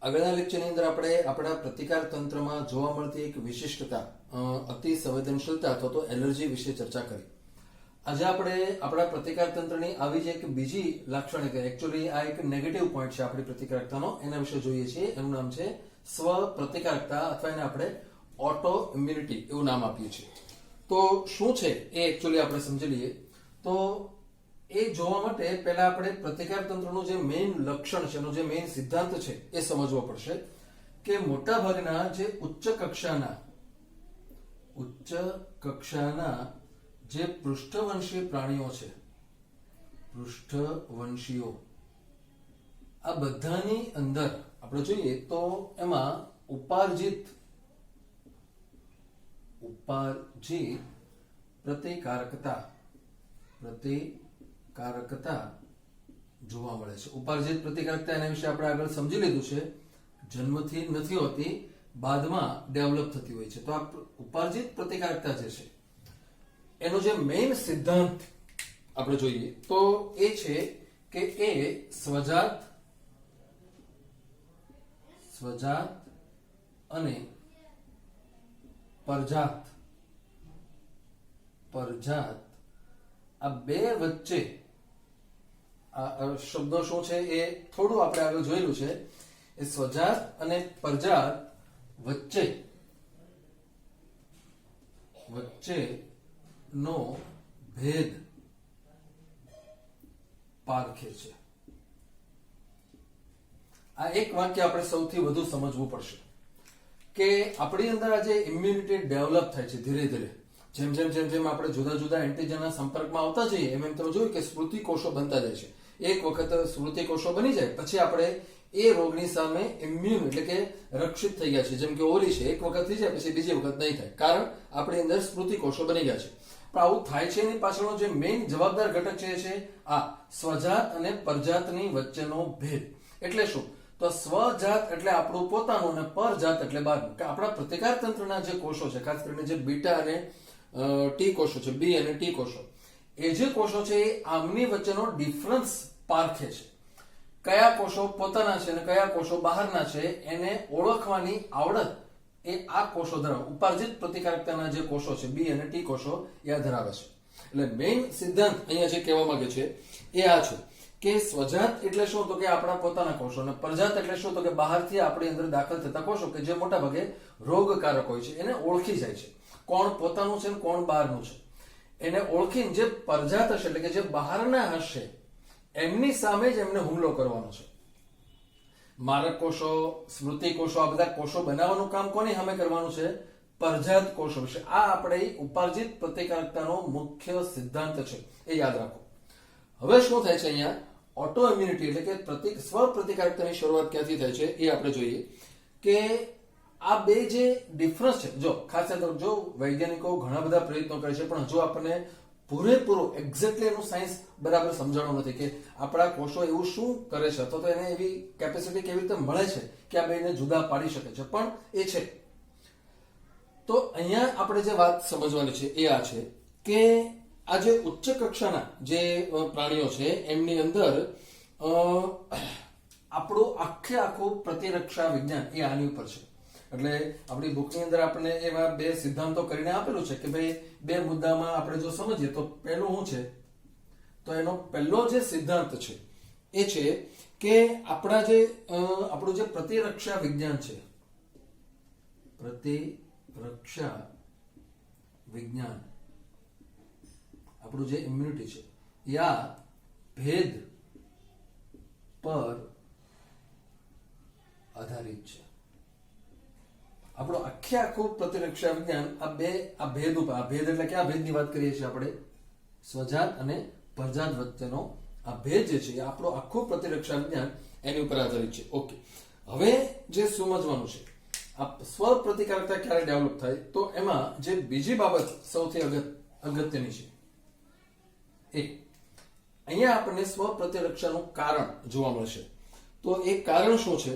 આગળના લેક્ચરની અંદર આપણે આપણા પ્રતિકાર તંત્રમાં જોવા મળતી એક વિશિષ્ટતા અતિ સંવેદનશીલતા અથવા તો એલર્જી વિશે ચર્ચા કરી. આજે આપણે આપણા પ્રતિકાર તંત્રની આવી જ એક બીજી લાક્ષણિકતા, એકચ્યુઅલી આ એક નેગેટિવ પોઈન્ટ છે આપણી પ્રતિકારકતાનો, એના વિશે જોઈએ છીએ. એનું નામ છે સ્વ પ્રતિકારકતા અથવા એને આપણે ઓટો ઇમ્યુનિટી એવું નામ આપીએ છીએ. તો શું છે એ એકચ્યુઅલી આપણે સમજી લઈએ. તો એ જોવા માટે પહેલા આપણે પ્રતિકાર તંત્રનું જે મેઇન લક્ષણ છે, એનો જે મેઇન સિદ્ધાંત છે એ સમજવો પડશે કે મોટા ભાગના જે ઉચ્ચ કક્ષાના જે પૃષ્ઠવંશી પ્રાણીઓ છે, પૃષ્ઠવંશીઓ, આ બધાની અંદર આપણે જોઈએ તો એમાં ઉપાર્જિત પ્રતિકારકતા જોવા મળે છે. ઉપાર્જિત પ્રતિકારકતા એના વિશે આપણે આગળ સમજી લીધું છે. જન્મથી નથી હોતી, બાદમાં ડેવલપ થતી હોય છે. તો આ ઉપાર્જિત પ્રતિકારકતા જે છે એનો જે મેઇન સિદ્ધાંત આપણે જોઈએ તો એ છે કે એ સ્વજાત અને પરજાત આ બે વચ્ચે, આ શબ્દો શું છે એ થોડું આપણે આગળ જોયેલું છે. એ સ્વજાત અને પરજાત વચ્ચેનો ભેદ પારખે છે. આ એક વાક્ય આપણે સૌથી વધુ સમજવું પડશે કે આપણી અંદર આ જે ઇમ્યુનિટી ડેવલપ થાય છે ધીરે ધીરે, જેમ જેમ આપણે જુદા જુદા એન્ટીજનના સંપર્કમાં આવતા જઈએ એમ તમે જોયું કે સ્મૃતિ કોષો બનતા જાય છે. એક વખત સ્મૃતિ કોષો બની જાય પછી આપણે એ રોગની સામે ઇમ્યુન એટલે કે રક્ષિત થઈ ગયા છે. જેમ કે ઓરી છે, એક વખત થઈ જાય પછી બીજી વખત નહીં થાય, કારણ આપણી અંદર સ્મૃતિ કોષો બની ગયા છે. પણ આવું થાય છે એની પાછળનો જે મેઇન જવાબદાર ઘટક છે આ સ્વજાત અને પરજાતની વચ્ચેનો ભેદ. એટલે શું? તો સ્વજાત એટલે આપણું પોતાનું અને પરજાત એટલે બહારનું. કે આપણા પ્રતિકાર તંત્રના જે કોષો છે, ખાસ કરીને જે બીટા અને ટી કોષો છે, બી અને ટી કોષો, એ જે કોષો છે એ આમની વચ્ચેનો ડિફરન્સ પારખે છે. કયા કોષો પોતાના છે અને કયા કોષો બહારના છે એને ઓળખવાની આવડત એ આ કોષો ધરાવે, ઉપાર્જિત પ્રતિકારકતાના જે કોષો છે બી અને ટી કોષો એ ધરાવે છે. એટલે મેઇન સિદ્ધાંત અહીંયા જે કહેવા માંગે છે એ આ છે કે સ્વજાત એટલે શું? તો કે આપણા પોતાના કોષો, અને પરજાત એટલે શું? તો કે બહારથી આપણી અંદર દાખલ થતા કોષો કે જે મોટા ભાગે રોગકારક હોય છે. એને ઓળખી જાય છે કોણ પોતાનું છે ને કોણ બહારનું છે. એને ઓળખીને જે પરજાત હશે એટલે કે જે બહારના હશે એમની સામે જ એમને હુમલો કરવાનો છે. મારક કોષો, સ્મૃતિ કોષો, આ બધા કોષો બનાવવાનું કામ કોની સામે કરવાનું છે? પરજાત કોષો વિશે. આ આપણે ઉપાર્જિત પ્રતિકારકતાનો મુખ્ય સિદ્ધાંત છે, એ યાદ રાખો. હવે શું થાય છે અહીંયા? ઓટો ઇમ્યુનિટી એટલે કે સ્વ પ્રતિકારકતાની શરૂઆત ક્યાંથી થાય છે એ આપણે જોઈએ કે આ બે જે ડિફરન્સ છે, જો ખાસ જો વૈજ્ઞાનિકો ઘણા બધા પ્રયત્નો કરે છે પણ હજુ આપણને પૂરેપૂરું એક્ઝેક્ટલી એનું સાયન્સ બરાબર સમજાણું નથી કે આપણા કોષો એવું શું કરે છે અથવા તો એને એવી કેપેસિટી કેવી રીતે મળે છે કે આ બેને જુદા પાડી શકે છે, પણ એ છે. તો અહીંયા આપણે જે વાત સમજવાની છે એ આ છે કે આ જે ઉચ્ચ કક્ષાના જે પ્રાણીઓ છે એમની અંદર આપણું આખું પ્રતિરક્ષા વિજ્ઞાન એ આની ઉપર છે. એટલે આપણી બુકની અંદર આપણે એવા બે સિદ્ધાંતો કરીને આપેલું છે કે ભાઈ બે મુદ્દામાં આપણે જો સમજીએ તો પહેલું શું છે? તો એનો પહેલો જે સિદ્ધાંત છે એ છે કે આપણું જે પ્રતિરક્ષા વિજ્ઞાન છે, પ્રતિરક્ષા વિજ્ઞાન, આપણું જે ઇમ્યુનિટી છે એ આ ભેદ પર આધારિત છે. આપણું આખું પ્રતિરક્ષા વિજ્ઞાન આ ભેદ ઉપર, આ ભેદ એટલે કયા ભેદની વાત કરીએ છીએ આપણે? સ્વજાત અને પરજાત વચ્ચેનો આ ભેદ જે છે એ આપણું આખું પ્રતિરક્ષા વિજ્ઞાન એની ઉપર આધારિત છે. ઓકે, હવે જે સમજવાનું છે આ સ્વ પ્રતિકારકતા ક્યારે ડેવલપ થાય, તો એમાં જે બીજી બાબત સૌથી અગત્યની છે એ અહીંયા આપણને સ્વ પ્રતિરક્ષાનું કારણ જોવા મળશે. તો એ કારણ શું છે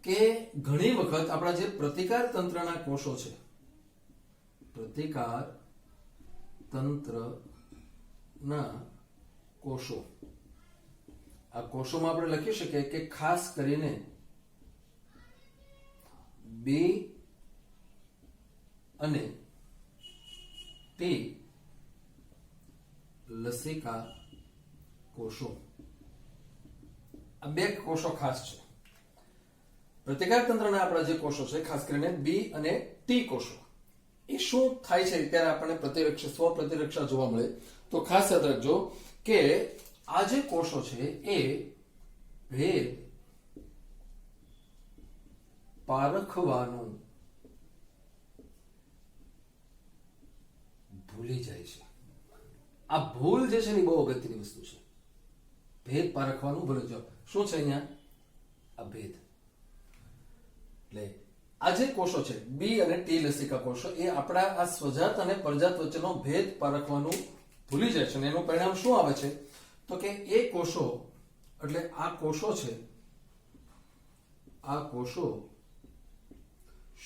કે ઘણી વખત આપણા જે પ્રતિકાર તંત્રના કોષો છે, પ્રતિકાર તંત્રના કોષો, આ કોષોમાં આપણે લખી શકીએ કે ખાસ કરીને બી અને ટી લસિકા કોષો. આ બે કોષો ખાસ છે. પ્રતિકાર તંત્રના આપણા જે કોષો છે, ખાસ કરીને બી અને ટી કોષો, એ શું થાય છે ત્યારે આપણને સ્વ પ્રતિરક્ષા જોવા મળે. તો ખાસ યાદ રાખજો કે આ જે કોષો છે એ ભેદ પારખવાનું ભૂલી જાય છે. આ ભૂલ જે છે ને બહુ અગત્યની વસ્તુ છે. ભેદ પારખવાનું ભૂલી જાઓ. શું છે અહીંયા? આ ભેદ. એટલે આ જે કોષો છે બી અને ટી લસિકા કોષો, એ આપણા આ સ્વજાત અને પરજાત વચ્ચેનો ભેદ પારખવાનું ભૂલી જાય છે. અને એનું પરિણામ શું આવે છે? તો કે એ કોષો, એટલે આ કોષો છે, આ કોષો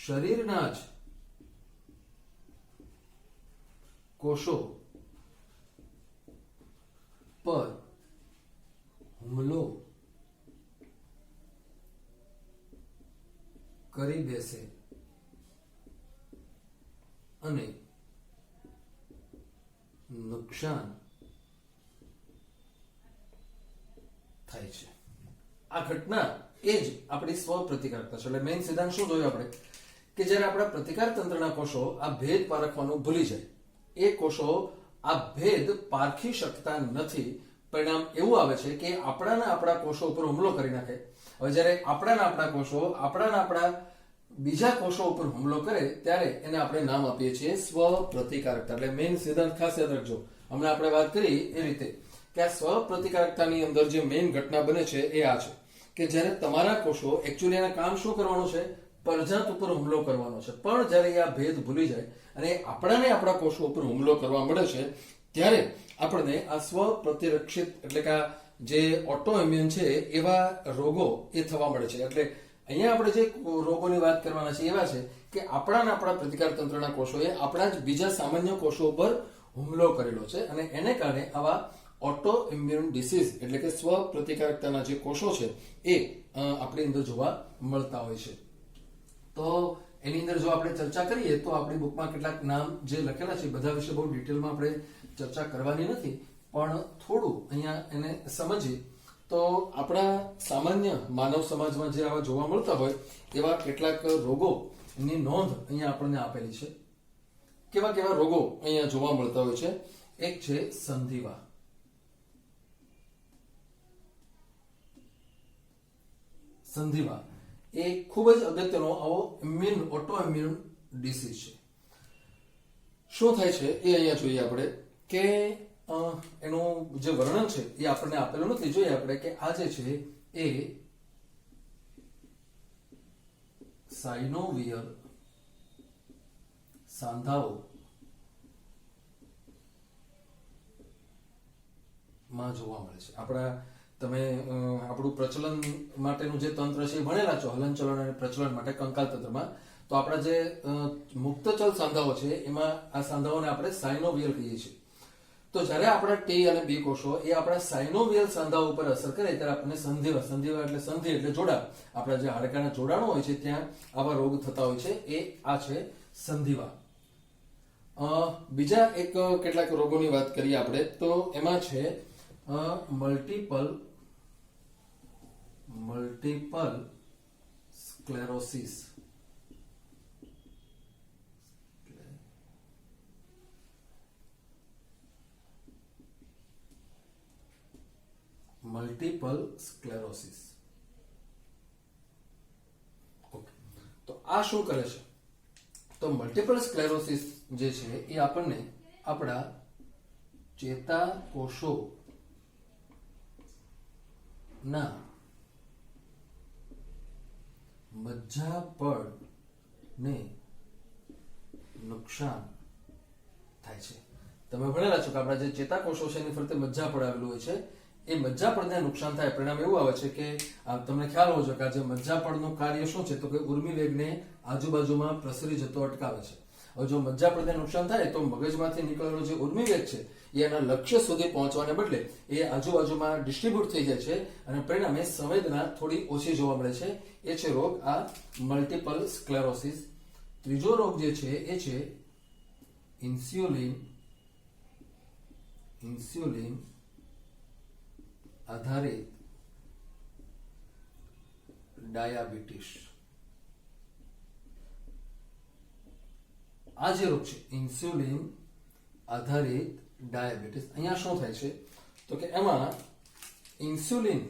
શરીરના જ કોષો પર હુમલો કરી બેસે અને નુકસાન થાય છે. આ ઘટના એ જ આપણી સ્વ પ્રતિકારકતા છે. એટલે મેઇન સિદ્ધાંત શું જોયું આપણે? કે જ્યારે આપણા પ્રતિકાર તંત્રના કોષો આ ભેદ પારખવાનું ભૂલી જાય, એ કોષો આ ભેદ પારખી શકતા નથી. પરિણામ એવું આવે છે કે આપણા કોષો ઉપર હુમલો કરી નાખે. હવે જ્યારે આપણા કોષો આપણા બીજા કોષો ઉપર હુમલો કરે ત્યારે એને આપણે નામ આપીએ છીએ સ્વ પ્રતિકારકતા. એટલે મેઇન સિદ્ધાંત ખાસ યાદ રાખજો. હમણાં આપણે વાત કરી એ રીતે કે આ સ્વ પ્રતિકારકતાની અંદર જે મેઇન ઘટના બને છે એ આ છે કે જ્યારે તમારા કોષો એકચ્યુઅલી એના કામ શું કરવાનું છે? પરજાત ઉપર હુમલો કરવાનો છે. પણ જ્યારે આ ભેદ ભૂલી જાય અને આપણા કોષો ઉપર હુમલો કરવા મળે છે ત્યારે આપણને આ સ્વ પ્રતિરક્ષિત, એટલે કે જે ઓટો ઇમ્યુન છે એવા રોગો એ થવા મળે છે. એટલે અહીંયા આપણે જે રોગોની વાત કરવાના છે એવા છે કે આપણા પ્રતિકાર તંત્રના કોષોએ આપણા જ બીજા સામાન્ય કોષો ઉપર હુમલો કરેલો છે અને એને કારણે આવા ઓટો ઇમ્યુન ડિસીઝ, એટલે કે સ્વ પ્રતિકારકતાના જે કોષો છે એ આપણી અંદર જોવા મળતા હોય છે. તો એની અંદર જો આપણે ચર્ચા કરીએ તો આપણી બુકમાં કેટલાક નામ જે લખેલા છે બધા વિશે બહુ ડિટેલમાં આપણે ચર્ચા કરવાની નથી, પણ થોડું અહીંયા એને સમજીએ તો આપણા સામાન્ય માનવ સમાજમાં જે આવા જોવા મળતા હોય એવા કેટલાક રોગોની નોંધ અહીંયા આપણને આપેલી છે. કેવા કેવા રોગો અહીંયા જોવા મળતા હોય છે? એક છે સંધિવા. સંધિવા એ ખૂબ જ અગત્યનો આવો ઓટો ઇમ્યુન ડિસીઝ છે. શું થાય છે એ અહીંયા જોઈએ આપણે કે એનું જે વર્ણન છે એ આપણને આપેલું નથી. જોઈએ આપણે કે આ જે છે એ સાયનોવિયર સાંધાઓ માં જોવા મળે છે. તમે આપણું પ્રચલન માટેનું જે તંત્ર છે એ ભણેલા છો, હલનચલન અને પ્રચલન માટે કંકાલ તંત્રમાં. તો આપણા જે મુક્તચલ સાંધાઓ છે એમાં આ સાંધાઓને આપણે સાયનોવિયલ કહીએ છીએ. તો જ્યારે આપણા ટી અને બી કોષો એ આપણા સાયનોવિયલ સાંધાઓ ઉપર અસર કરે ત્યારે આપણને સંધિવા એટલે સંધિ એટલે જોડાણ, આપણા જે હાડકાના જોડાણો હોય છે ત્યાં આવા રોગ થતા હોય છે. એ આ છે સંધિવા. બીજા કેટલાક રોગોની વાત કરીએ આપણે તો એમાં છે multiple sclerosis. Multiple sclerosis. Okay, તો આ શું કરે છે? તો મલ્ટીપલ સ્ક્લેરોસિસ જે છે એ આપણને આપણા ચેતાકોષો ના મજ્જાપળને નુકસાન થાય છે. તમે ભણેલા છો કે આપણા જે ચેતાકોષો છે એની ફરતે મજ્જાપળ આવેલું હોય છે. એ મજ્જાપળને નુકસાન થાય. પરિણામ એવું આવે છે કે તમને ખ્યાલ હોવો જોઈએ કે આ જે મજ્જાપળનું કાર્ય શું છે? તો કે ઉર્મિવેગને આજુબાજુમાં પ્રસરી જતો અટકાવે છે. હવે જો મજ્જા પ્રદેહ નુકસાન થાય તો મગજમાંથી નીકળેલો જે ઉર્મિવેગ છે એ એના લક્ષ્ય સુધી પહોંચવાને બદલે એ આજુબાજુમાં ડિસ્ટ્રીબ્યુટ થઈ જાય છે અને પરિણામે સંવેદના થોડી ઓછી જોવા મળે છે. એ છે રોગ આ મલ્ટિપલ સ્ક્લેરોસિસ. ત્રીજો રોગ જે છે એ છે ઇન્સ્યુલિન આધારિત ડાયાબિટીસ. આ જે રોગ છે ઇન્સ્યુલિન આધારિત ડાયાબિટીસ, અહીંયા શું થાય છે તો કે એમાં ઇન્સ્યુલિન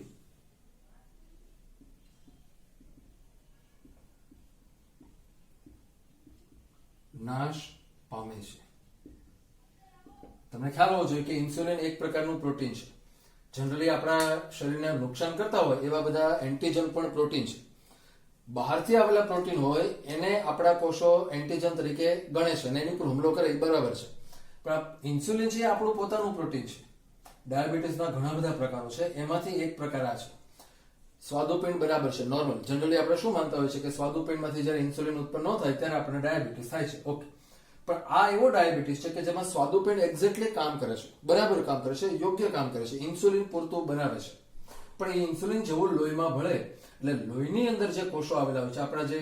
નાશ પામે છે. તમને ખ્યાલ હોવો જોઈએ કે ઇન્સ્યુલિન એક પ્રકારનું પ્રોટીન છે. જનરલી આપણા શરીરને નુકસાન કરતા હોય એવા બધા એન્ટીજન પણ પ્રોટીન છે. બહારથી આવેલા પ્રોટીન હોય એને આપણા કોષો એન્ટીજન તરીકે ગણે છે અને એની પર હુમલો કરે એ બરાબર છે, પણ ઇન્સ્યુલિન છે આપણું પોતાનું પ્રોટીન છે. ડાયાબિટીસના ઘણા બધા પ્રકારો છે, એમાંથી એક પ્રકાર આ છે. સ્વાદુપિંડ બરાબર છે, નોર્મલ. જનરલી આપણે શું માનતા હોય છે કે સ્વાદુપિંડમાંથી જ્યારે ઇન્સ્યુલિન ઉત્પન્ન ન થાય ત્યારે આપણને ડાયાબિટીસ થાય છે. ઓકે, પણ આ એવો ડાયાબિટીસ છે કે જેમાં સ્વાદુપિંડ એક્ઝેક્ટલી કામ કરે છે, બરાબર કામ કરે છે, યોગ્ય કામ કરે છે, ઇન્સ્યુલિન પૂરતું બનાવે છે. પણ એ ઇન્સ્યુલિન જેવું લોહીમાં ભળે એટલે લોહીની અંદર જે કોષો આવેલા હોય છે, આપણા જે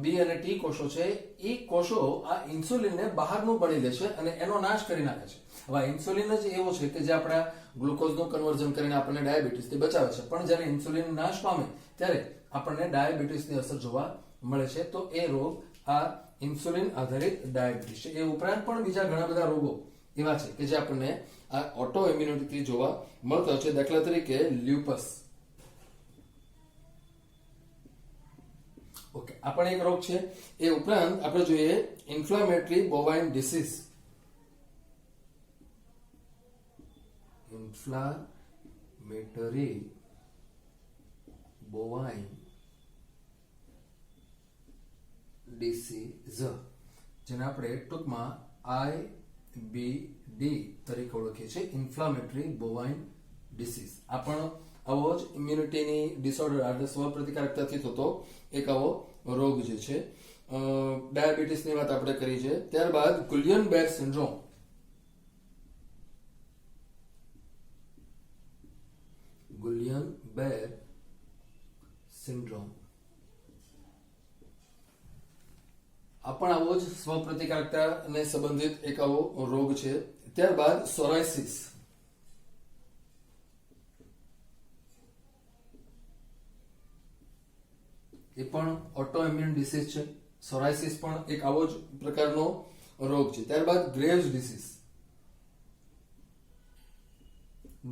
બી અને ટી કોષો છે, એ કોષો આ ઇન્સ્યુલિનને બહારનું બની લે છે અને એનો નાશ કરી નાખે છે. હવે ઇન્સ્યુલિન જ એવો છે કે જે આપણા ગ્લુકોઝનું કન્વર્ઝન કરીને આપણને ડાયાબિટીસથી બચાવે છે, પણ જ્યારે ઇન્સ્યુલિન નાશ પામે ત્યારે આપણને ડાયાબિટીસની અસર જોવા મળે છે. તો એ રોગ આ ઇન્સ્યુલિન આધારિત ડાયાબિટીસ છે. એ ઉપરાંત પણ બીજા ઘણા બધા રોગો એવા છે કે જે આપણને આ ઓટો ઇમ્યુનિટીથી જોવા મળતા હોય છે. દાખલા તરીકે લ્યુપસ. ઓકે, આ પણ એક રોગ છે. એ ઉપરાંત આપણે જોઈએ inflammatory bovine disease. Inflammatory bovine disease, જેને આપણે ટૂંકમાં IBD તરીકે ઓળખીએ છીએ, ઇન્ફ્લામેટરી બોવાઇન ડિસીઝ. આ પણ આવો જ ઇમ્યુનિટીની ડિસઓર્ડર એટલે સ્વ પ્રતિકારકતાથી થતો એક આવો રોગ જે છે. ડાયાબિટીસની વાત આપણે કરી છે. ત્યારબાદ ગુલિયન-બેર સિન્ડ્રોમ. ગુલિયન-બેર સિન્ડ્રોમ આ પણ આવો જ સ્વ પ્રતિકારકતાને સંબંધિત એક આવો રોગ છે. ત્યારબાદ સોરાયસિસ. એ પણ ઓટો ઇમ્યુન ડિસીઝ છે. સોરાયસિસ પણ એક આવો જ પ્રકારનો રોગ છે. ત્યારબાદ ગ્રેવ્સ ડિસીઝ.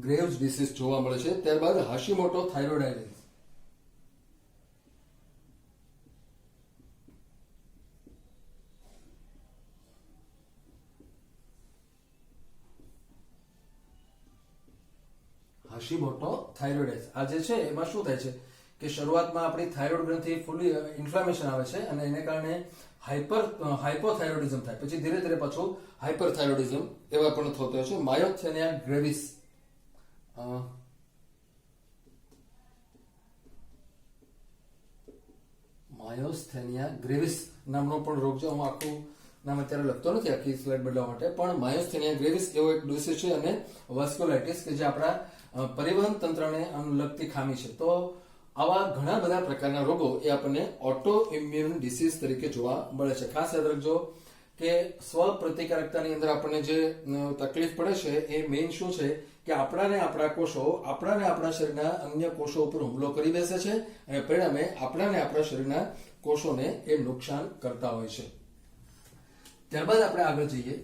ગ્રેવ્સ ડિસીઝ જોવા મળે છે. ત્યારબાદ હાશીમોટો થાઇરોઇડાઇટિસ. હાશીમોટો થાઇરોઇડાઇટિસ આ જે છે એમાં શું થાય છે કે શરૂઆતમાં આપણી થાઇરોઇડ ગ્રંથિ ફૂલી ઇન્ફ્લામેશન આવે છે અને એને કારણે હાઇપોથાઇરોઇડિઝમ થાય, પછી ધીરે ધીરે પાછું હાઇપરથાઇરોઇડિઝમ એવા પણ થતો હોય છે. માયોસ્થેનિયા ગ્રેવિસ. માયોસ્થેનિયા ગ્રેવિસ નામનો પણ રોગ છે. હું આખું નામ અત્યારે લખતો નથી આખી સ્લાઇડ બદલવા માટે, પણ માયોસ્થેનિયા ગ્રેવિસ એવો એક ડિસીઝ છે અને વાસ્ક્યુલાઇટિસ કે જે આપણા પરિવહન તંત્રને લગતી ખામી છે. તો આવા ઘણા બધા પ્રકારના રોગો એ આપણને ઓટો ઇમ્યુન ડિસીઝ તરીકે જોવા મળે છે. ખાસ યાદ રાખજો કે સ્વ પ્રતિકારકતાની અંદર આપણને જે તકલીફ પડે છે એ મેઇન શું છે કે આપણા કોષો આપણા શરીરના અન્ય કોષો ઉપર હુમલો કરી બેસે છે અને પરિણામે આપણા શરીરના કોષોને એ નુકસાન કરતા હોય છે. ત્યારબાદ આપણે આગળ જઈએ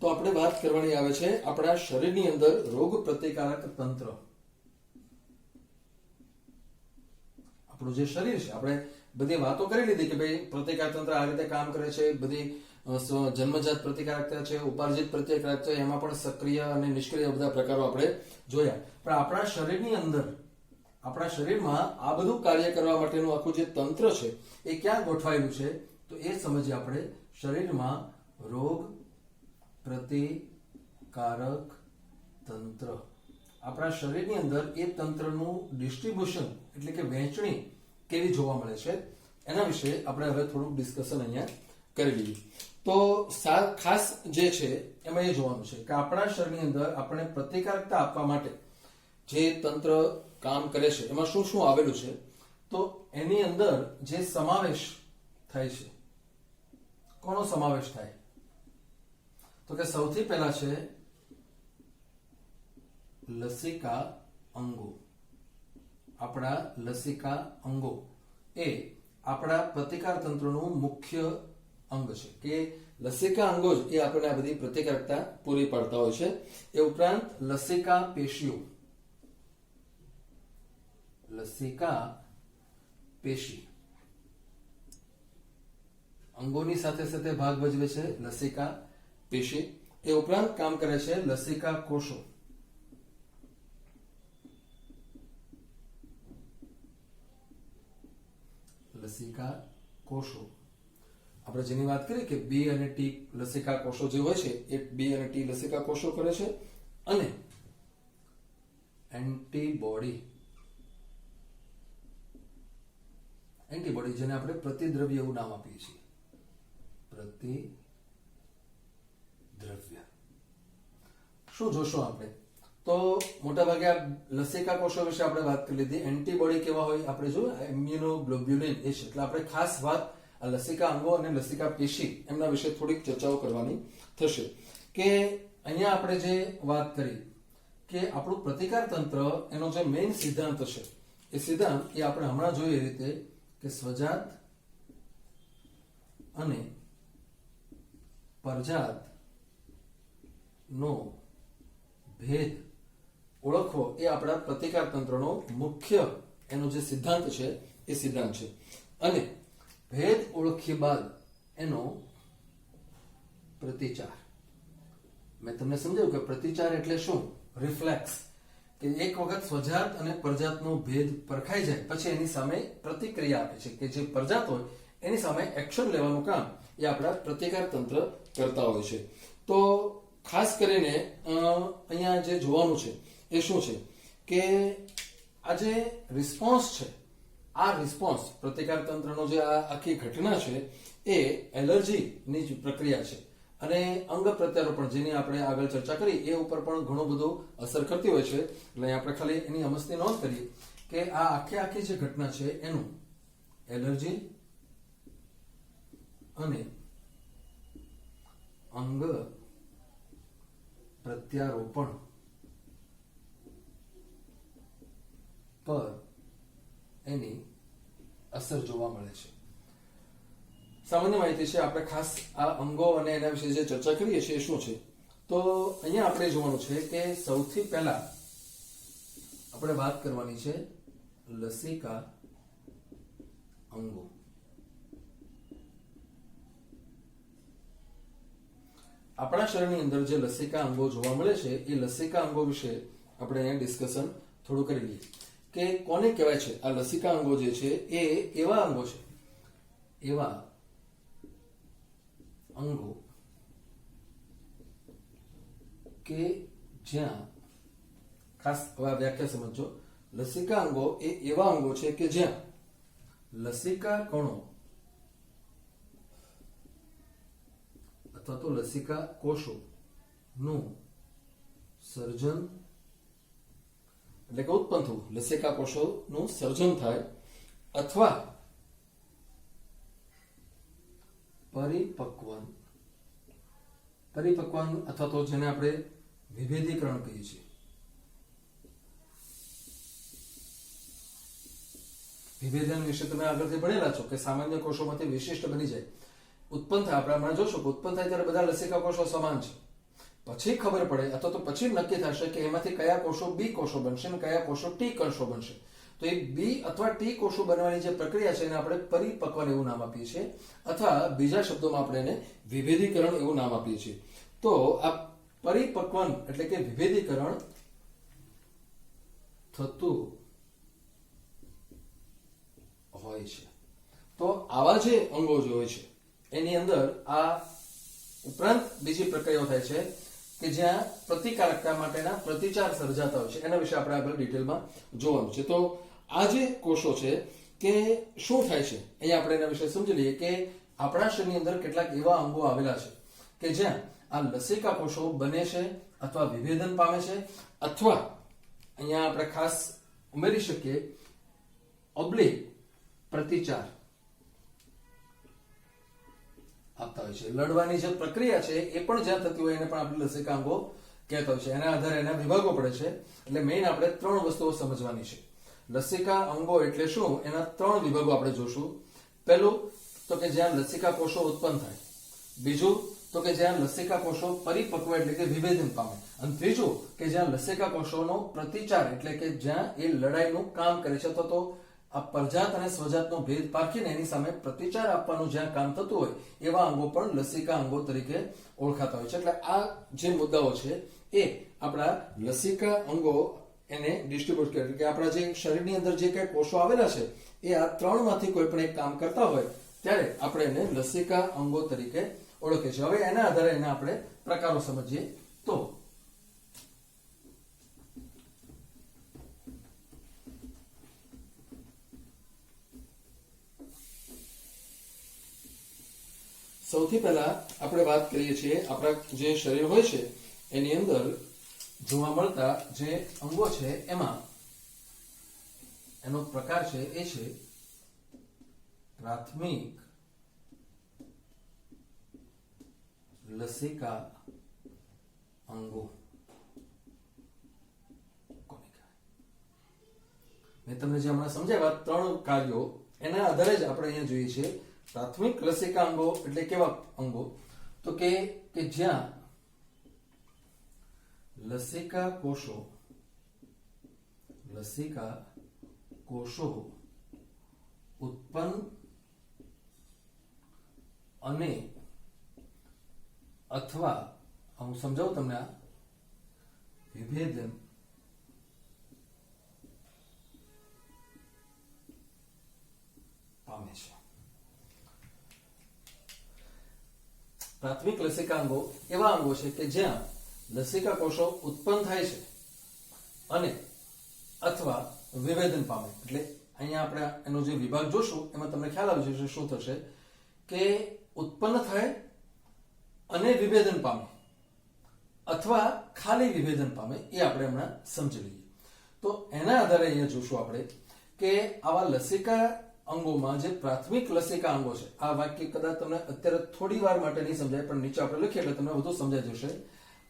તો આપણે વાત કરવાની આવે છે આપણા શરીરની અંદર રોગ પ્રતિકારક તંત્ર. આપણું જે શરીર છે, આપણે બધી વાતો કરી લીધી કે ભાઈ પ્રતિકાર તંત્ર આ રીતે કામ કરે છે, બધી જન્મજાત પ્રતિકારકતા છે, ઉપાર્જિત પ્રતિકારકતા છે, એમાં પણ સક્રિય અને નિષ્ક્રિય બધા પ્રકારો આપણે જોયા. પણ આપણા શરીરની અંદર આપણા શરીરમાં આ બધું કાર્ય કરવા માટેનું આખું જે તંત્ર છે એ ક્યાં ગોઠવાયેલું છે તો એ સમજીએ આપણે. શરીરમાં રોગ પ્રતિકારક તંત્ર આપણા શરીરની અંદર એ તંત્રનું ડિસ્ટ્રીબ્યુશન એટલે કે વહેંચણી કેવી જોવા મળે છે એના વિશે આપણે હવે થોડુંક ડિસ્કશન અહીંયા કરી લઈએ. તો ખાસ જે છે એમાં એ જોવાનું છે કે આપણા શરીરની અંદર આપણે પ્રતિકારકતા આપવા માટે જે તંત્ર કામ કરે છે એમાં શું શું આવેલું છે, તો એની અંદર જે સમાવેશ થાય છે, કોનો સમાવેશ થાય, તો કે સૌથી પહેલા છે લસિકા અંગો. આપણા લસિકા અંગો એ આપણા પ્રતિકાર તંત્રનું મુખ્ય અંગ છે કે લસિકા અંગો જ એ આપણને આ બધી પ્રતિકારકતા પૂરી પાડતા હોય છે. એ ઉપરાંત લસિકા પેશીઓ, લસિકા પેશી અંગોની સાથે સાથે ભાગ ભજવે છે લસિકા પેશી. એ ઉપરાંત કામ કરે છે લસિકા કોષો. લસિકા કોષો આપણે જેની વાત કરી કે બી અને ટી લસિકા કોષો જે હોય છે એ બી અને ટી લસિકા કોષો કરે છે. અને એન્ટીબોડી જેને આપણે પ્રતિદ્રવ્ય એવું નામ આપીએ છીએ, પ્રતિદ્રવ્ય. શું જોશો આપણે, તો મોટાભાગે આ લસિકા કોષો વિશે આપણે વાત કરી લીધી. એન્ટીબોડી કેવા હોય આપણે જોયું, ઇમ્યુનોગ્લોબ્યુલિન એ છે. એટલે આપણે ખાસ વાત આ લસિકા અંગો અને લસિકા પેશી એમના વિશે થોડીક ચર્ચાઓ કરવાની થશે. કે અહીંયા આપણે જે વાત કરી કે આપણું પ્રતિકાર તંત્ર એનો જે મેઇન સિદ્ધાંત છે એ સિદ્ધાંત એ આપણે હમણાં જોઈએ એ રીતે કે સ્વજાત અને પરજાત નો ભેદ ઓળખવો એ આપણા પ્રતિકાર તંત્રનો મુખ્ય એનો જે સિદ્ધાંત છે એ સિદ્ધાંત છે. અને ભેદ ઓળખ્યા બાદ એનો પ્રતિચાર. મેં તમને સમજાવ્યું કે પ્રતિચાર એટલે શું, રિફ્લેક્સ. કે એક વખત સ્વજાત અને પરજાતનો ભેદ પરખાઈ જાય પછી એની સામે પ્રતિક્રિયા આપે છે. કે જે પરજાત હોય એની સામે એક્શન લેવાનું કામ એ આપણા પ્રતિકાર તંત્ર કરતા હોય છે. તો ખાસ કરીને અહીંયા જે જોવાનું છે એ શું છે કે આ જે રિસ્પોન્સ છે, આ રિસ્પોન્સ પ્રતિકાર તંત્રનો જે આ આખી ઘટના છે એ એલર્જીની જ પ્રક્રિયા છે. અને અંગ પ્રત્યારોપણ જેની આપણે આગળ ચર્ચા કરી એ ઉપર પણ ઘણું બધું અસર કરતી હોય છે. એટલે આપણે ખાલી એની અમસ્તી નોંધ કરીએ કે આ આખી જે ઘટના છે એનું એલર્જી અને અંગ પ્રત્યારોપણ પર એની અસર જોવા મળે છે. સામાન્ય માહિતી છે, આપણે ખાસ આ અંગો અને એના વિશે જે ચર્ચા કરીએ છીએ શું છે, તો અહીંયા આપણે જોવાનું છે કે સૌથી પહેલા આપણે વાત કરવાની છે લસિકા અંગો. આપણા શરીરની અંદર જે લસિકા અંગો જોવા મળે છે એ લસિકા અંગો વિશે આપણે અહીંયા ડિસ્કશન થોડું કરી લઈએ કે કોને કહેવાય છે. આ લસિકા અંગો જે છે એ એવા અંગો છે, એવા અંગો કે જ્યાં, ખાસ હવે વ્યાખ્યા સમજો, લસિકા અંગો એ એવા અંગો છે કે જ્યાં લસિકા કણો અથવા તો લસિકા કોષો નું સર્જન એટલે કે ઉત્પન્ન થવું, લસિકા કોષોનું સર્જન થાય અથવા પરિપક્વન અથવા તો જેને આપણે વિભેદીકરણ કહીએ છીએ. વિભેદન વિશે તમે આગળથી ભણેલા છો કે સામાન્ય કોષોમાંથી વિશિષ્ટ બની જાય, ઉત્પન્ન થાય. આપણે હમણાં જોશું કે ઉત્પન્ન થાય ત્યારે બધા લસિકા કોષો સમાન છે. પછી ખબર પડે અથવા તો પછી નક્કી થશે કે એમાંથી કયા કોષો બી કોષો બનશે અને કયા કોષો ટી કોષો બનશે. તો એ બી અથવા ટી કોષો બનવાની જે પ્રક્રિયા છે એને આપણે પરિપક્વન એવું નામ આપીએ છીએ, અથવા બીજા શબ્દોમાં આપણે એને વિભેદીકરણ એવું નામ આપીએ છીએ. તો આ પરિપક્વન એટલે કે વિભેદીકરણ થતું હોય છે. તો આવા જે અંગો જે હોય છે એની અંદર આ ઉપરાંત બીજી પ્રક્રિયાઓ થાય છે કે જ્યાં પ્રતિકારકતા માટેના પ્રતિચાર સર્જાતા હોય છે એના વિશે આપણે આગળ ડિટેલમાં જોવાનું છે. તો આ જે કોષો છે કે શું થાય છે અહીંયા આપણે એના વિશે સમજી લઈએ કે આપણા શરીરની અંદર કેટલાક એવા અંગો આવેલા છે કે જ્યાં આ લસિકા કોષો બને છે અથવા વિભેદન પામે છે અથવા અહીંયા આપણે ખાસ ઉમેરી શકીએ ઓબ્લિક પ્રતિચાર આપતા હોય છે. લડવાની જે પ્રક્રિયા છે એ પણ જ્યાં થતી હોય એને પણ આપણે લસિકા અંગો કહેતા હોય છે. એના આધારે એના વિભાગો પડે છે. એટલે મેઇન આપણે 3 વસ્તુઓ સમજવાની છે. લસિકા અંગો એટલે શું એના 3 વિભાગો આપણે જોશું. પહેલું તો કે જ્યાં લસિકા કોષો ઉત્પન્ન થાય, બીજું તો કે જ્યાં લસિકા કોષો પરિપક્વ એટલે કે વિભેદન પામે, અને ત્રીજું કે જ્યાં લસિકા કોષોનો પ્રતિચાર એટલે કે જ્યાં એ લડાઈનું કામ કરે છે તો આ પરજાત અને સ્વજાતનો ભેદ પારખીને એની સામે પ્રતિચાર આપવાનું જ્યાં કામ થતું હોય એવા અંગો પણ લસિકા અંગો તરીકે ઓળખાતા હોય છે. એટલે આ જે મુદ્દાઓ છે એ આપણા લસિકા અંગો એને ડિસ્ટ્રીબ્યુટ કરે એટલે કે આપણા જે શરીરની અંદર જે કઈ કોષો આવેલા છે એ આ 3 માંથી કોઈ પણ એક કામ કરતા હોય ત્યારે આપણે એને લસિકા અંગો તરીકે ઓળખીએ છીએ. હવે એના આધારે એના આપણે પ્રકારો સમજીએ. તો સૌથી પહેલા આપણે વાત કરીએ છીએ આપણા જે શરીર હોય છે એની અંદર જોવા મળતા જે અંગો છે એમાં એનો પ્રકાર છે એ છે પ્રાથમિક લસિકા અંગો. મેં તમને જે હમણાં સમજાવ્યા 3 કાર્યો એના આધારે જ આપણે અહીંયા જોઈએ છીએ. પ્રાથમિક લસિકા અંગો એટલે કેવા અંગો તો કે જ્યાં લસિકા કોષો ઉત્પન્ન અને અથવા હું સમજાવું તમને આ વિભેદન પામે છે. પ્રાથમિક લસિકા અંગો એવા અંગો છે કે જ્યાં લસિકા કોષો ઉત્પન્ન થાય છે અને અથવા વિભેદન પામે. એટલે અહીંયા આપણે એનો જે વિભાગ જોશું એમાં તમને ખ્યાલ આવી જશે શું થશે કે ઉત્પન્ન થાય અને વિભેદન પામે અથવા ખાલી વિભેદન પામે એ આપણે હમણાં સમજી લઈએ. તો એના આધારે અહીંયા જોશું આપણે કે આવા લસિકા અંગોમાં જે પ્રાથમિક લસિકા અંગો છે, આ વાક્ય કદાચ તમને અત્યારે થોડી વાર માટે નહીં સમજાય પણ નીચે આપણે લખીએ એટલે તમને વધુ સમજાઈ જશે.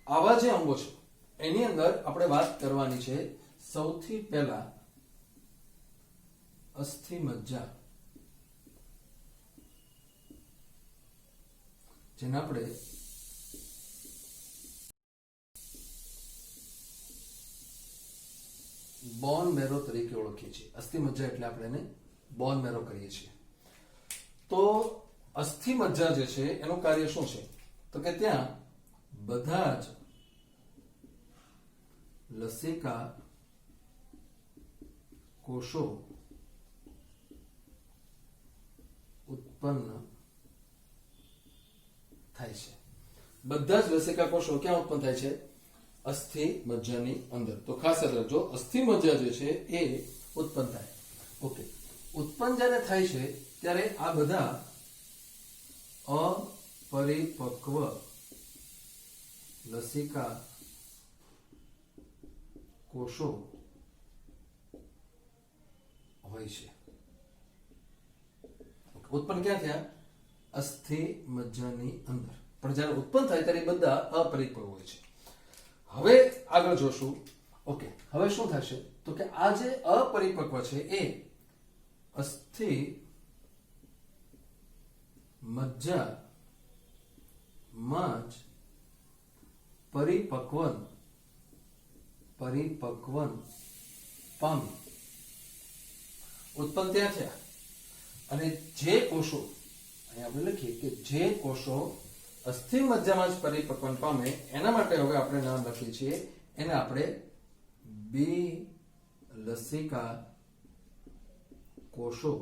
આવા જે અંગો છે એની અંદર આપણે વાત કરવાની છે સૌથી પહેલા અસ્થિ મજ્જા, જેને આપણે બોન મેરો તરીકે ઓળખીએ છીએ. અસ્થિ મજ્જા એટલે આપણે એને બોન મેરો કહીએ છીએ. તો અસ્થિ મજ્જા જે છે એનું કાર્ય શું છે તો કે ત્યાં બધા જ લસિકા કોષો ઉત્પન્ન થાય છે. બધા જ લસિકા કોષો ક્યાં ઉત્પન્ન થાય છે? અસ્થિ મજ્જાની અંદર. તો ખાસ યાદ રાખજો, અસ્થિ મજ્જા જે છે એ ઉત્પન્ન થાય. ઓકે, ઉત્પન્ન જ્યારે થાય છે ત્યારે આ બધા અપરિપક્વ લસિકા કોષો હોય છે. ઉત્પન્ન ક્યાં થયા? અસ્થિ મજ્જાની અંદર. પણ જ્યારે ઉત્પન્ન થાય ત્યારે બધા અપરિપક્વ હોય છે. હવે આગળ જોશું. ઓકે, હવે શું થશે તો કે આ જે અપરિપક્વ છે એ અસ્થિ મજ્જા માં જ પરિપક્વન પામી ઉત્પન્ન ત્યાં થયા. અને જે કોષો અહીંયા આપણે લખીએ કે જે કોષો અસ્થિ મજ્જામાં જ પરિપક્વન પામે એના માટે હવે આપણે નામ લખીએ છીએ, એને આપણે બી લસિકા કોષો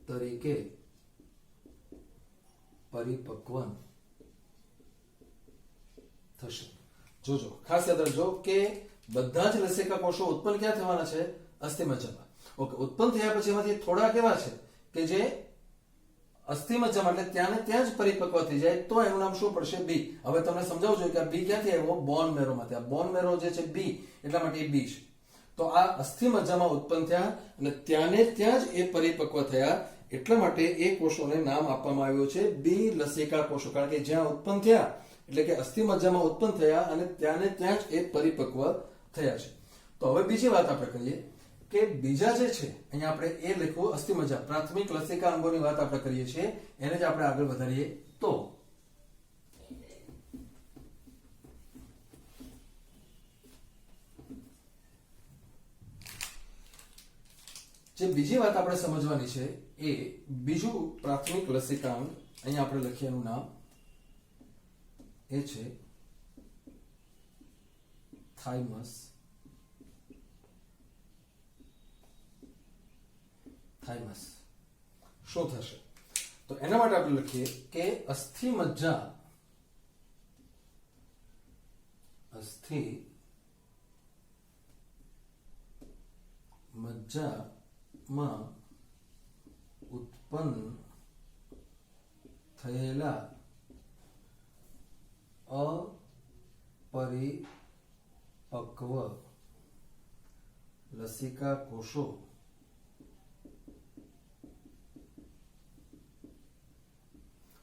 તરીકે પરિપક્વન થશે. જોજો, ખાસ યાદ રાખજો કે બધા જ લસિકા કોષો ઉત્પન્ન ક્યાં થવાના છે? અસ્થિમજ્જામાં. ઓકે, ઉત્પન્ન થયા પછી એમાંથી થોડા કેવા છે કે જે અસ્થિમજ્જામાં એટલે ત્યાં ને ત્યાં જ પરિપક્વ થઈ જાય, તો એનું નામ શું પડશે? બી. હવે તમને સમજાવવું જોઈએ કે આ બી ક્યાંથી આવ્યો? બોન મેરોમાંથી. આ બોન મેરો જે છે બી, એટલા માટે એ બી છે. તો આ અસ્થિમજ્જામાં ઉત્પન્ન થયા અને ત્યાં ને ત્યાં જ એ પરિપક્વ થયા, એટલા માટે એ કોષોને નામ આપવામાં આવ્યું છે બી લસિકા કોષો. કારણ કે જ્યાં ઉત્પન્ન થયા એટલે કે અસ્થિમજ્જામાં ઉત્પન્ન થયા અને ત્યાં ને ત્યાં જ એ પરિપક્વ થયા છે. તો હવે બીજી વાત આપણે કરીએ કે બીજા જે છે, અહીંયા આપણે એ લખ્યું અસ્થિમજ્જા, પ્રાથમિક લસિકા અંગોની વાત આપણે કરીએ છીએ, એને જ આપણે આગળ વધારીએ તો જે બીજી વાત આપણે સમજવાની છે એ બીજું પ્રાથમિક લસિકાંગ, અહીંયા આપણે લખીએ એનું નામ એ છે થાઇમસ. થાઇમસ શું થશે? તો એના માટે આપણે લખીએ કે અસ્થિમજ્જામાં ઉત્પન્ન થયેલા અપરિપક્વ લસિકા કોષો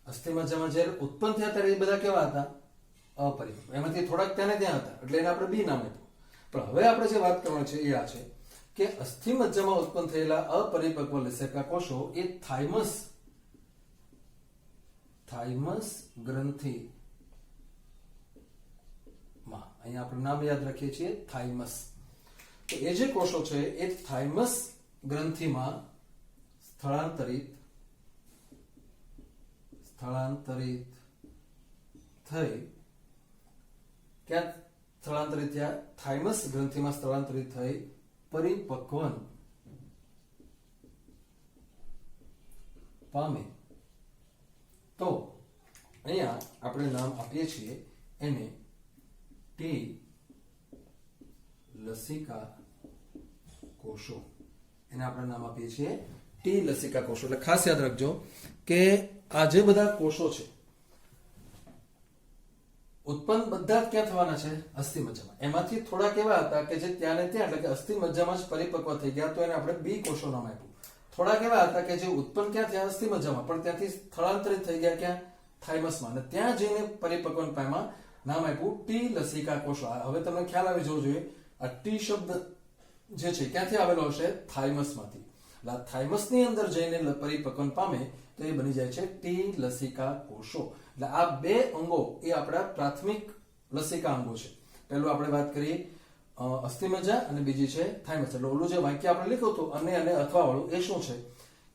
અસ્થિમજ્જામાં જ્યારે ઉત્પન્ન થયા ત્યારે એ બધા કેવા હતા? અપરિપક્વ. એમાંથી થોડાક ત્યાં ને ત્યાં હતા, એટલે એને આપણે બી નામ આપ્યું. પણ હવે આપણે જે વાત કરવાની છે એ આ છે કે અસ્થિમજ્જામાં ઉત્પન્ન થયેલા અપરિપક્વ લસિકા કોષો એ થાઇમસ ગ્રંથિમાં, અહીંયા આપણે નામ યાદ રાખીએ છીએ થાઇમસ. તો એ જે કોષો છે એ થાઇમસ ગ્રંથિમાં સ્થળાંતરિત થઈ, ક્યાં સ્થળાંતરિત થયા? થાઇમસ ગ્રંથિમાં સ્થળાંતરિત થઈ પરિપક્વન પામે. તો અહીંયા આપણે નામ આપીએ છીએ એને ટી લસિકા કોષો. એને આપણે નામ આપીએ છીએ ટી લસિકા કોષો. એટલે ખાસ યાદ રાખજો કે આ જે બધા કોષો છે ઉત્પન્ન બધા ક્યાં થવાના છે? અસ્થિમજ્જામાં. એમાંથી થોડા કેવા હતા કે જે ત્યાં ને ત્યાં એટલે કે અસ્થિમજ્જામાં જ પરિપક્વ થઈ ગયા, તો એને આપણે બી કોષો નામ આપ્યું. થોડા કેવા હતા કે જે ઉત્પન્ન ક્યાં થયા? અસ્થિમજ્જામાં, પણ ત્યાંથી સ્થળાંતરિત થઈ ગયા ક્યાં? થાઇમસમાં, અને ત્યાં જઈને પરિપક્વન પામ્યા, નામ આપ્યું ટી લસિકા કોષો. હવે તમને ખ્યાલ આવી જવો જોઈએ આ ટી શબ્દ જે છે ક્યાંથી આવેલો હશે? થાઇમસમાંથી. એટલે થાઇમસની અંદર જઈને પરિપક્વન પામે તો એ બની જાય છે ટી લસિકા કોષો. એટલે આ બે અંગો એ આપણા પ્રાથમિક લસિકા અંગો છે. પહેલું આપણે વાત કરીએ અસ્થિમજ્જા અને બીજી છે થાઇમસ. એટલે ઓલું જે વાક્ય આપણે લખ્યું હતું અને અથવા વાળું, એ શું છે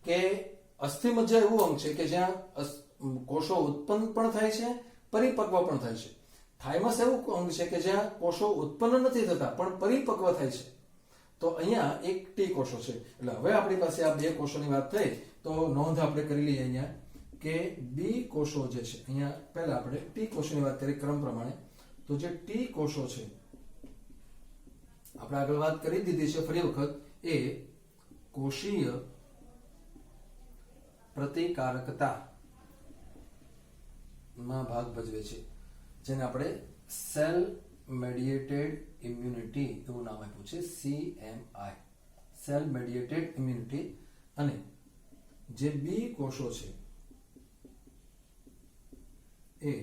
કે અસ્થિમજ્જા એવું અંગ છે કે જ્યાં કોષો ઉત્પન્ન પણ થાય છે, પરિપક્વ પણ થાય છે. થાઇમસ એવું અંગ છે કે જ્યાં કોષો ઉત્પન્ન નથી થતા પણ પરિપક્વ થાય છે. તો અહીંયા એક ટી કોષો છે. એટલે હવે આપણી પાસે આ બે કોષોની વાત થઈ, તો નોંધ આપણે કરી લઈએ અહીંયા કે બી કોષો જે છે, અહીંયા પહેલા આપણે ટી કોષોની વાત કરીએ ક્રમ પ્રમાણે. તો જે ટી કોષો છે આપણે આગળ વાત કરી દીધી છે ફરી વખત, એ કોષીય પ્રતિકારકતા માં ભાગ ભજવે છે, જેને આપણે સેલ મેડિએટેડ ઇમ્યુનિટી એવું નામ આપ્યું છે, CMI, સેલ મેડિએટેડ ઇમ્યુનિટી. અને જે બી કોષો છે એ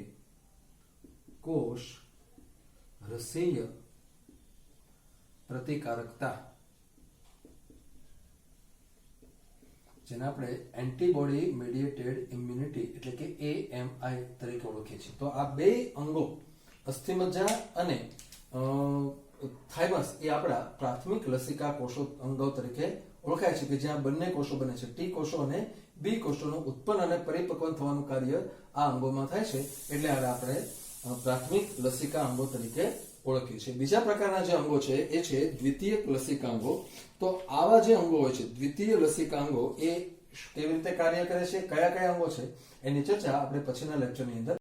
કોષ રસીય પ્રતિકારકતા, જેને આપણે એન્ટીબોડી મેડિએટેડ ઇમ્યુનિટી એટલે કે AMI તરીકે ઓળખીએ છીએ. તો આ બે અંગો અસ્થિમજ્જા અને થાઇમસ એ આપણા પ્રાથમિક લસિકા કોષો અંગો તરીકે ઓળખાય છે, કે જ્યાં બંને કોષો બને છે, ટી કોષો અને બી કોષોનું ઉત્પન્ન અને પરિપક્વન થવાનું કાર્ય આ અંગોમાં થાય છે. એટલે હવે આપણે પ્રાથમિક લસિકા અંગો તરીકે ઓળખીએ છીએ. બીજા પ્રકારના જે અંગો છે એ છે દ્વિતીયક લસિકાંગો. તો આવા જે અંગો હોય છે દ્વિતીય લસિકાંગો, એ કેવી રીતે કાર્ય કરે છે, કયા કયા અંગો છે, એની ચર્ચા આપણે પછીના લેક્ચરની અંદર